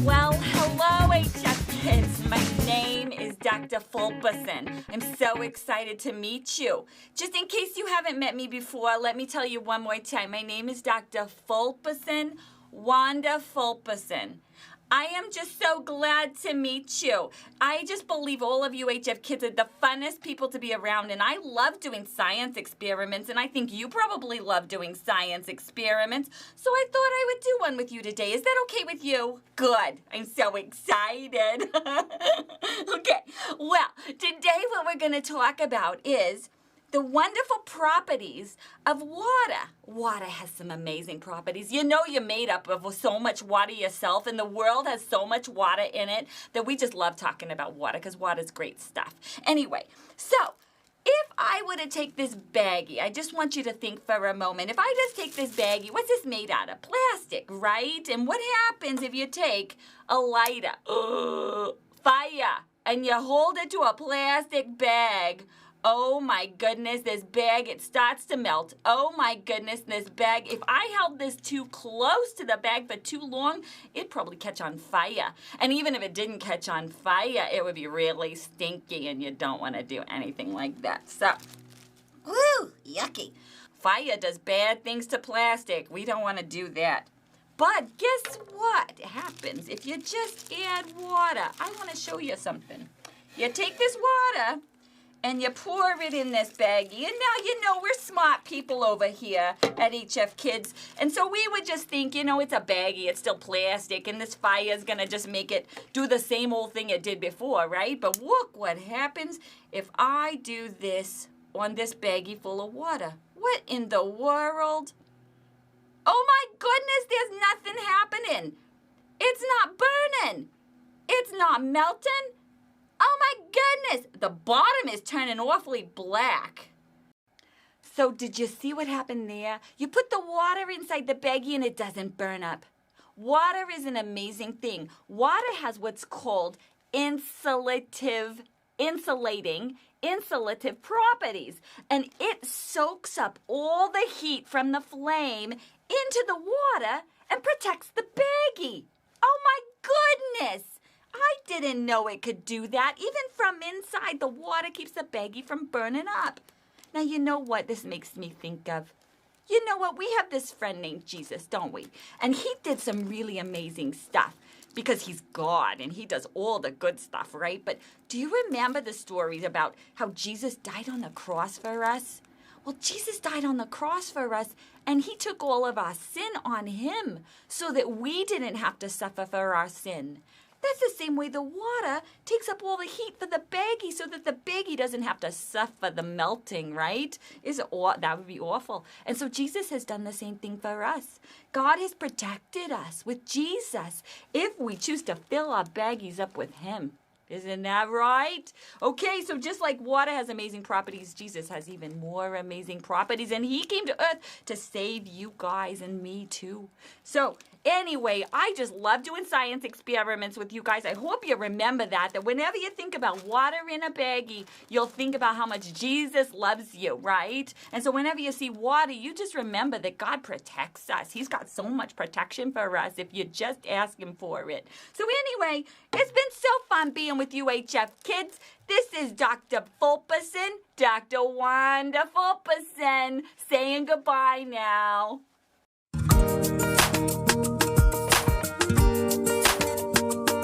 Well, hello, HF kids. My name is Dr. Fulperson. I'm so excited to meet you. Just in case you haven't met me before, let me tell you one more time. My name is Dr. Fulperson, Wanda Fulperson. I am just so glad to meet you. I just believe all of you HF kids are the funnest people to be around, and I love doing science experiments, and I think you probably love doing science experiments, so I thought I would do one with you today. Is that okay with you? Good. I'm so excited. Okay, well, today what we're going to talk about is the wonderful properties of water. Water has some amazing properties. You know you're made up of so much water yourself, and the world has so much water in it that we just love talking about water because water's great stuff. Anyway, so if I were to take this baggie, I just want you to think for a moment. If I just take this baggie, what's this made out of? Plastic, right? And what happens if you take a lighter, fire, and you hold it to a plastic bag? Oh my goodness, this bag, it starts to melt. Oh my goodness, this bag, if I held this too close to the bag for too long, it'd probably catch on fire. And even if it didn't catch on fire, it would be really stinky, and you don't want to do anything like that. So, woo, yucky. Fire does bad things to plastic. We don't want to do that. But guess what happens if you just add water? I want to show you something. You take this water and you pour it in this baggie. And now, you know, we're smart people over here at HF Kids. And so we would just think, you know, it's a baggie, it's still plastic, and this fire is going to just make it do the same old thing it did before, right? But look what happens if I do this on this baggie full of water. What in the world? Oh my goodness, there's nothing happening. It's not burning. It's not melting. Oh my goodness, the bottom is turning awfully black. So did you see what happened there? You put the water inside the baggie and it doesn't burn up. Water is an amazing thing. Water has what's called insulating properties. And it soaks up all the heat from the flame into the water and protects the baggie. Oh my goodness! I didn't know it could do that. Even from inside, the water keeps the baggie from burning up. Now, you know what this makes me think of? You know what? We have this friend named Jesus, don't we? And he did some really amazing stuff because he's God and he does all the good stuff, right? But do you remember the stories about how Jesus died on the cross for us? Well, Jesus died on the cross for us, and he took all of our sin on him so that we didn't have to suffer for our sin. That's the same way the water takes up all the heat for the baggie so that the baggie doesn't have to suffer the melting, right? That would be awful. And so Jesus has done the same thing for us. God has protected us with Jesus if we choose to fill our baggies up with him. Isn't that right? Okay, so just like water has amazing properties, Jesus has even more amazing properties, and he came to earth to save you guys and me too. So anyway, I just love doing science experiments with you guys. I hope you remember that whenever you think about water in a baggie, you'll think about how much Jesus loves you, right? And so whenever you see water, you just remember that God protects us. He's got so much protection for us if you just ask him for it. So anyway, it's been so fun being with you HF Kids. This is Dr. Fulperson, Dr. Wanda Fulperson, saying goodbye now.